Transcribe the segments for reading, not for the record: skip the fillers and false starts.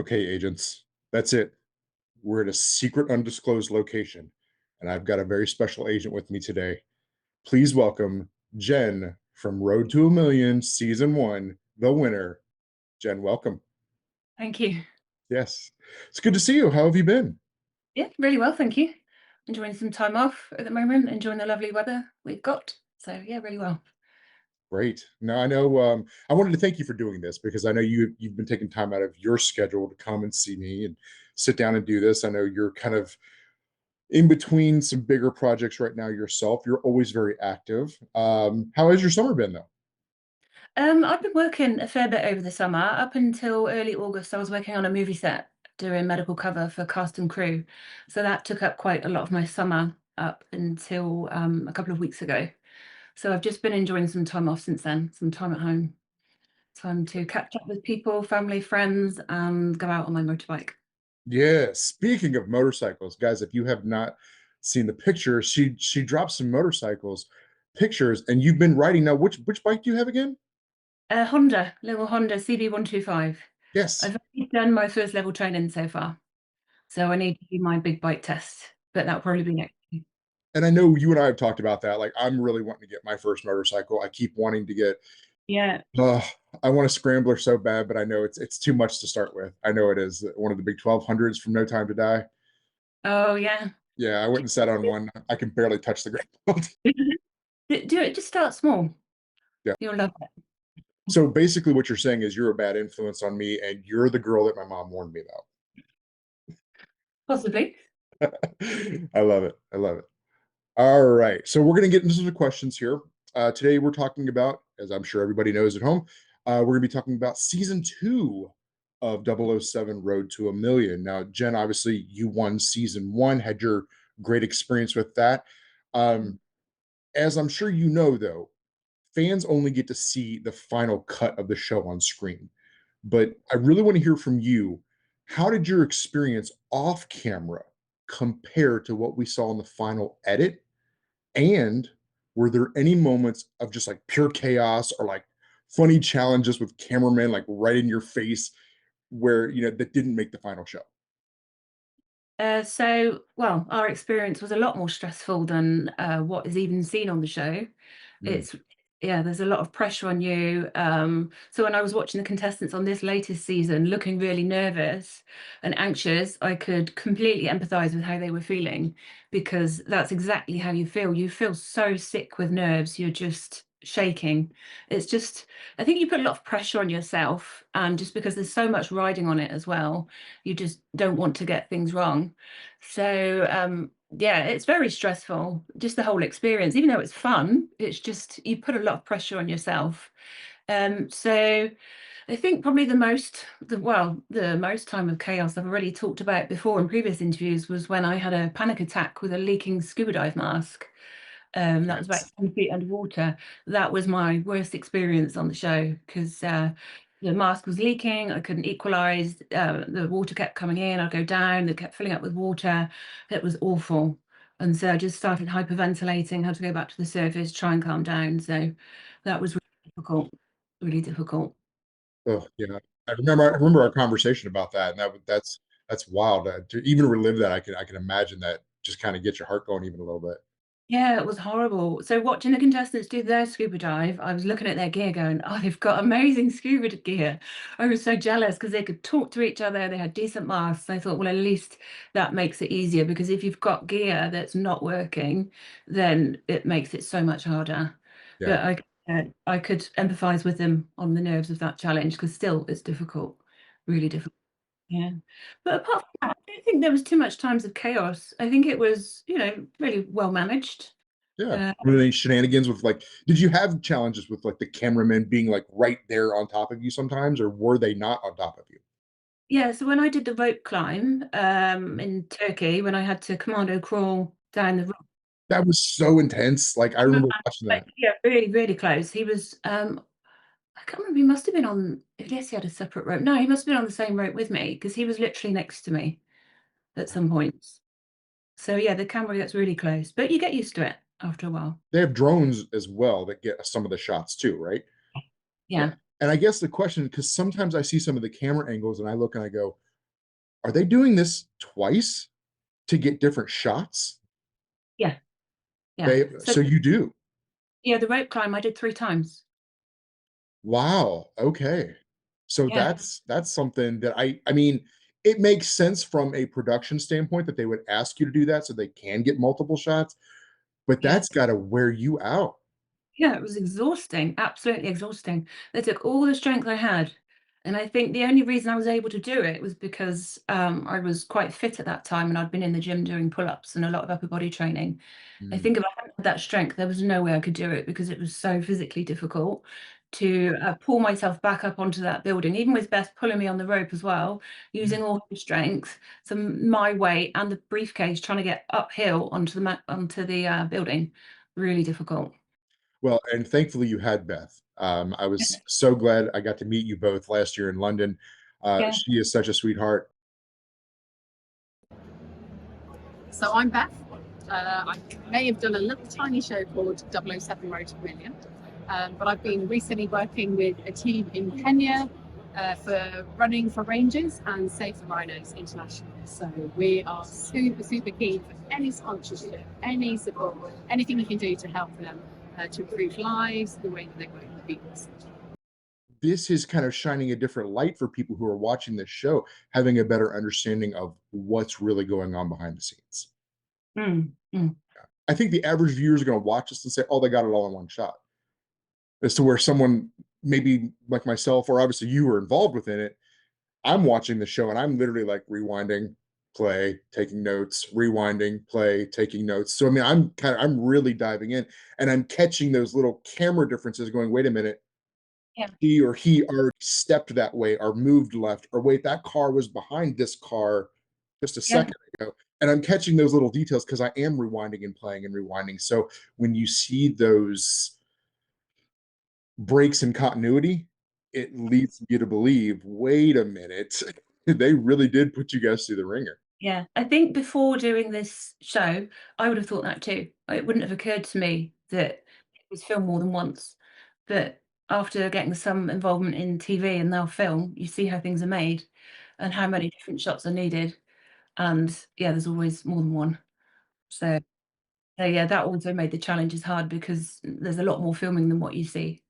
Okay, agents, that's it. We're at a secret, undisclosed location, and I've got a very special agent with me today. Please welcome Jen from Road to a Million, Season 1, the winner. Jen, welcome. Thank you. Yes. It's good to see you. How have you been? Yeah, really well, thank you. Enjoying some time off at the moment, enjoying the lovely weather we've got. So yeah, really well. Great. Now I know I wanted to thank you for doing this because I know you've been taking time out of your schedule to come and see me and sit down and do this. I know you're kind of in between some bigger projects right now yourself. You're always very active. How has your summer been though? I've been working a fair bit over the summer. Up until early August, I was working on a movie set doing medical cover for cast and crew. So that took up quite a lot of my summer up until a couple of weeks ago. So I've just been enjoying some time off since then, some time at home, time to catch up with people, family, friends, and go out on my motorbike. Yeah, speaking of motorcycles, guys, if you have not seen the picture, she dropped some motorcycles pictures, and you've been riding now. Which bike do you have again? A Honda, little Honda CB125. Yes. I've only done my first level training so far, so I need to do my big bike test, but that'll probably be next year. And I know you and I have talked about that. Like, I'm really wanting to get my first motorcycle. I keep wanting to get, Yeah. uh, I want a scrambler so bad, but I know it's too much to start with. I know it is one of the big 1200s from No Time to Die. Oh, yeah. Yeah, I went and sat on one. I can barely touch the ground. Do it, just start small. Yeah. You'll love it. So basically, what you're saying is you're a bad influence on me, and you're the girl that my mom warned me Possibly. about. I love it. I love it. All right. So we're going to get into some questions here. Today, we're talking about, as I'm sure everybody knows at home, we're going to be talking about season 2 of 007 Road to a Million. Now, Jen, obviously, you won season 1, had your great experience with that. As I'm sure you know, though, fans only get to see the final cut of the show on screen. But I really want to hear from you. How did your experience off camera compare to what we saw in the final edit? And were there any moments of just like pure chaos or like funny challenges with cameramen like right in your face where that didn't make the final show? Well, our experience was a lot more stressful than what is even seen on the show. Mm, It's Yeah, there's a lot of pressure on you. So when I was watching the contestants on this latest season looking really nervous and anxious, I could completely empathize with how they were feeling because that's exactly how you feel. You feel so sick with nerves, you're just shaking. It's just, I think you put a lot of pressure on yourself, and just because there's so much riding on it as well, you just don't want to get things wrong. Yeah, it's very stressful, just the whole experience. Even though it's fun, it's just you put a lot of pressure on yourself. So I think probably the most time of chaos I've already talked about before in previous interviews was when I had a panic attack with a leaking scuba dive mask. That was about yes. 10 feet underwater. That was my worst experience on the show because the mask was leaking. I couldn't equalize. The water kept coming in. I'd go down. They kept filling up with water. It was awful. And so I just started hyperventilating, had to go back to the surface, try and calm down. So that was really difficult, really difficult. Oh, yeah. I remember our conversation about that, and that's wild. To even relive that, I can imagine that just kind of gets your heart going even a little bit. Yeah, it was horrible. So watching the contestants do their scuba dive, I was looking at their gear going, oh, they've got amazing scuba gear. I was so jealous because they could talk to each other, they had decent masks. I thought, well, at least that makes it easier because if you've got gear that's not working, then it makes it so much harder. Yeah. But I could empathize with them on the nerves of that challenge because still it's difficult, really difficult. Yeah. But apart from that, I don't think there was too much times of chaos. I think it was, really well managed. Yeah. Uh, Were there any shenanigans with like, did you have challenges with like the cameramen being like right there on top of you sometimes, or were they not on top of you? yeah, so when I did the rope climb in Turkey, when I had to commando crawl down the rope, That was so intense. Like I remember watching like, that. yeah, really, really close. He was, I can't remember, he must have been on, yes, he had a separate rope. No, he must have been on the same rope with me because he was literally next to me at some points. So yeah, the camera gets really close, but you get used to it after a while. They have drones as well that get some of the shots too, right? Yeah. Yeah. And I guess the question, because sometimes I see some of the camera angles and I look and I go, Are they doing this twice to get different shots? Yeah, yeah. They So so you do? yeah, the rope climb I did 3 times. Wow, okay. So Yeah, that's something that I mean, it makes sense from a production standpoint that they would ask you to do that so they can get multiple shots, but yeah. that's gotta wear you out. Yeah, it was exhausting, absolutely exhausting. They took all the strength I had, and I think the only reason I was able to do it was because, I was quite fit at that time, and I'd been in the gym doing pull-ups and a lot of upper body training. I Mm, think if I hadn't had that strength, there was no way I could do it because it was so physically difficult to, pull myself back up onto that building, even with Beth pulling me on the rope as well, yeah. using all her strength, so my weight and the briefcase trying to get uphill onto the, building, really difficult. Well, and thankfully you had Beth. I was so glad I got to meet you both last year in London. Yeah. She is such a sweetheart. So I'm Beth. I may have done a little tiny show called 007 Road to Million, but I've been recently working with a team in Kenya for running for Rangers and Save for Rhinos International. So we are super, super keen for any sponsorship, any support, anything you can do to help them to improve lives, the way that they work with people. This is kind of shining a different light for people who are watching this show, having a better understanding of what's really going on behind the scenes. Mm, mm. I think the average viewer is going to watch this and say, "Oh, they got it all in one shot." As to where someone maybe like myself, or obviously you were involved within it, I'm watching the show and I'm literally like rewinding, play, taking notes, rewinding, play, taking notes. So I mean, I'm really diving in and I'm catching those little camera differences going, wait a minute, Yeah, she or he already stepped that way or moved left, or wait, that car was behind this car just a yeah, second ago. And I'm catching those little details because I am rewinding and playing and rewinding. So when you see those breaks in continuity, it leads you to believe, wait a minute, they really did put you guys through the ringer. yeah. I think before doing this show, I would have thought that too. It wouldn't have occurred to me that it was filmed more than once. But after getting some involvement in TV and now film, you see how things are made and how many different shots are needed. And yeah, there's always more than one. So, so yeah, that also made the challenges hard because there's a lot more filming than what you see.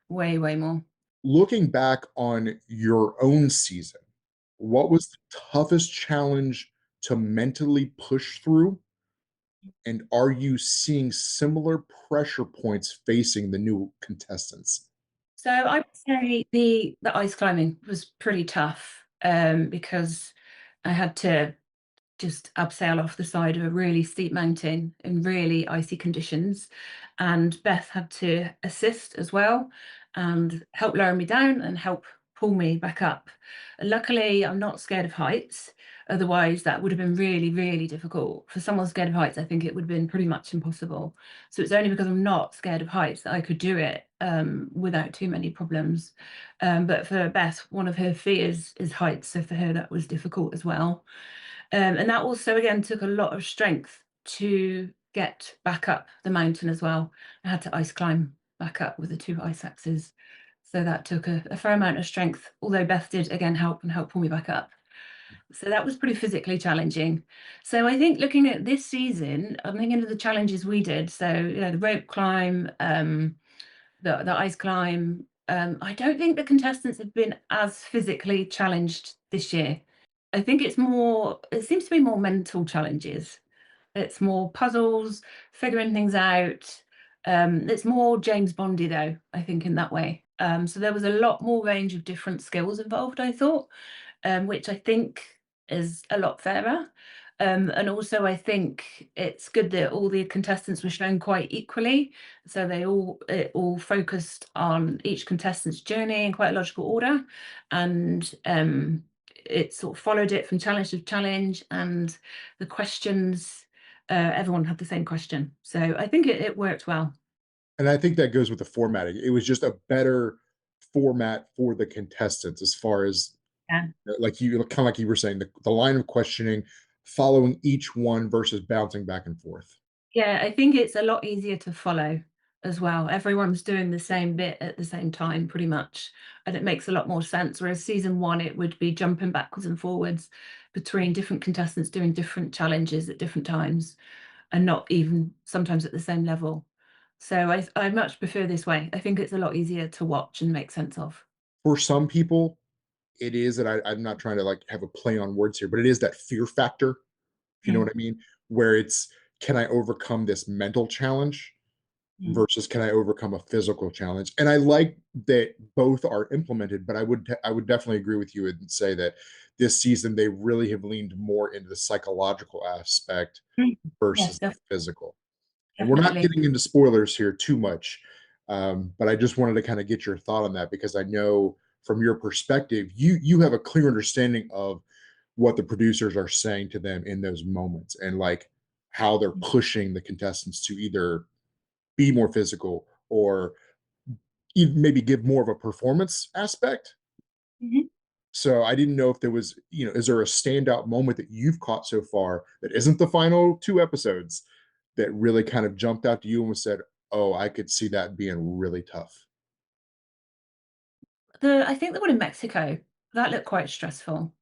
Way, way more. Looking back on your own season, what was the toughest challenge to mentally push through? And are you seeing similar pressure points facing the new contestants? So I would say the ice climbing was pretty tough, because I had to just abseil off the side of a really steep mountain in really icy conditions, and Beth had to assist as well and help lower me down and help pull me back up. Luckily, I'm not scared of heights. Otherwise, that would have been really, really difficult. For someone scared of heights, I think it would have been pretty much impossible. So it's only because I'm not scared of heights that I could do it without too many problems. But for Beth, one of her fears is heights. So for her, that was difficult as well. And that also again took a lot of strength to get back up the mountain as well. I had to ice climb back up with the 2 ice axes. So that took a fair amount of strength, although Beth did again help pull me back up. So that was pretty physically challenging. So I think looking at this season, I'm thinking of the challenges we did. So, you know, the rope climb, the ice climb. I don't think the contestants have been as physically challenged this year. I think it seems to be more mental challenges. It's more puzzles, figuring things out. It's more James Bondy though, I think in that way. So there was a lot more range of different skills involved, I thought, which I think is a lot fairer. And also, I think it's good that all the contestants were shown quite equally, so it all focused on each contestant's journey in quite a logical order, and it sort of followed it from challenge to challenge, and the questions, everyone had the same question, so I think it worked well. And I think that goes with the formatting. It was just a better format for the contestants as far as Yeah. like you kind of like you were saying, the line of questioning, following each one versus bouncing back and forth. Yeah, I think it's a lot easier to follow. as well. Everyone's doing the same bit at the same time, pretty much, and it makes a lot more sense. Whereas season one, it would be jumping backwards and forwards between different contestants doing different challenges at different times, and not even sometimes at the same level. So I much prefer this way. I think it's a lot easier to watch and make sense of. For some people, it is, and I'm not trying to like have a play on words here, but it is that fear factor, if you know Mm, what I mean, where it's, can I overcome this mental challenge mm, versus can I overcome a physical challenge? And I like that both are implemented, but I would definitely agree with you and say that this season they really have leaned more into the psychological aspect mm. Yes, versus the physical. And we're not definitely. getting into spoilers here too much, but I just wanted to kind of get your thought on that because I know from your perspective, you have a clear understanding of what the producers are saying to them in those moments and like how they're pushing the contestants to either be more physical or maybe give more of a performance aspect. Mhm. So I didn't know if there was, is there a standout moment that you've caught so far that isn't the final two episodes that really kind of jumped out to you and said, "Oh, I could see that being really tough." I think the one in Mexico, that looked quite stressful,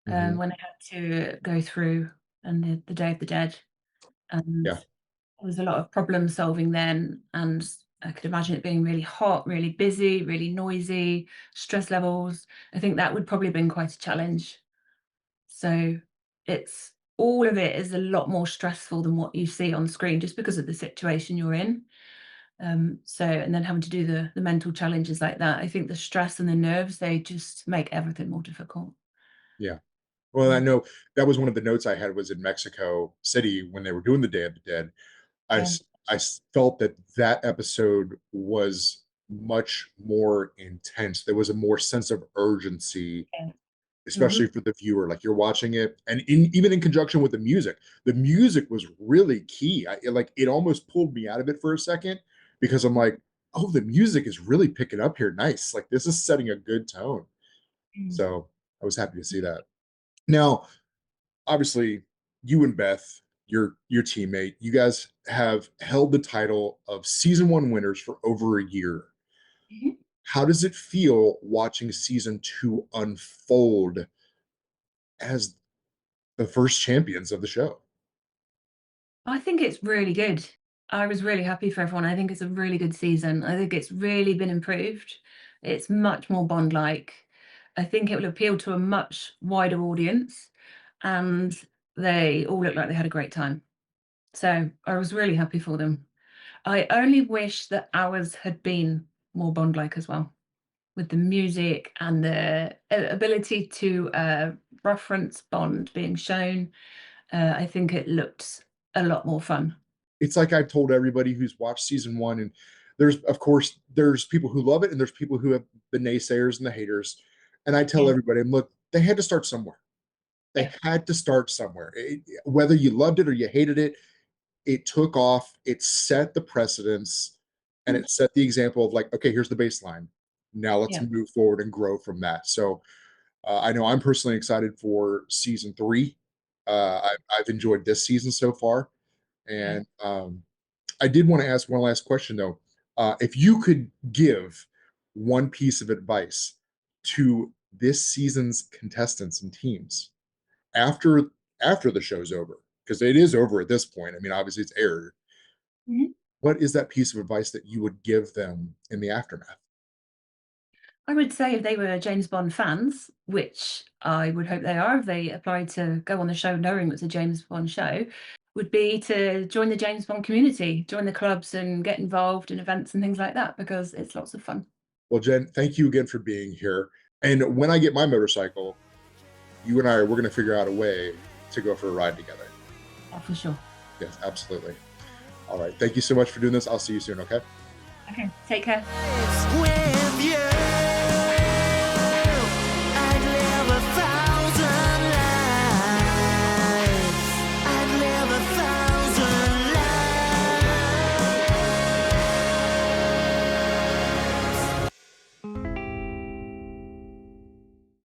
Mhm. when they had to go through and the Day of the Dead, and Yeah, there was a lot of problem solving then, and I could imagine it being really hot, really busy, really noisy, stress levels. I think that would probably have been quite a challenge. So it's all of it is a lot more stressful than what you see on screen just because of the situation you're in. So and then having to do the mental challenges like that, I think the stress and the nerves, they just make everything more difficult. yeah. Well, I Mm. know that was one of the notes I had was in Mexico City when they were doing the Day of the Dead. I Yeah, s I s felt that that episode was much more intense. There was a more sense of urgency, yeah. especially Mhm. for the viewer. Like, you're watching it, and even in conjunction with the music. The music was really key. It almost pulled me out of it for a second because I'm like, "Oh, the music is really picking up here. Nice. Like, this is setting a good tone." Mm. So, I was happy to see that. Now, obviously, you and Beth, your teammate, you guys have held the title of season 1 winners for over a year. Mhm. How does it feel watching season 2 unfold as the first champions of the show? I think it's really good. I was really happy for everyone. I think it's a really good season. I think it's really been improved. It's much more Bond-like. I think it will appeal to a much wider audience, and they all look like they had a great time. So I was really happy for them. I only wish that ours had been more Bond-like as well, with the music and the ability to reference Bond being shown. I think it looked a lot more fun. It's like I've told everybody who's watched season 1, and there's, of course, there's people who love it, and there's people who have the naysayers and the haters, and I tell Yeah, everybody, "Look, they had to start somewhere. They yeah, had to start somewhere. Whether you loved it or you hated it, it took off, it set the precedence, and mm, it set the example of like, okay, here's the baseline. Now let's yeah, move forward and grow from that. So I know I'm personally excited for season 3. I've enjoyed this season so far, yeah. and I did want to ask one last question though. If you could give one piece of advice to this season's contestants and teams after the show's over, because it is over at this point. I mean, obviously it's aired. Mhm. What is that piece of advice that you would give them in the aftermath? I would say if they were James Bond fans, which I would hope they are, if they applied to go on the show knowing it's a James Bond show, would be to join the James Bond community, join the clubs and get involved in events and things like that because it's lots of fun. Well, Jen, thank you again for being here. And when I get my motorcycle, you and we're going to figure out a way to go for a ride together. Yeah, for sure. Yes, absolutely. All right. Thank you so much for doing this. I'll see you soon. Okay. Okay, take care. With you.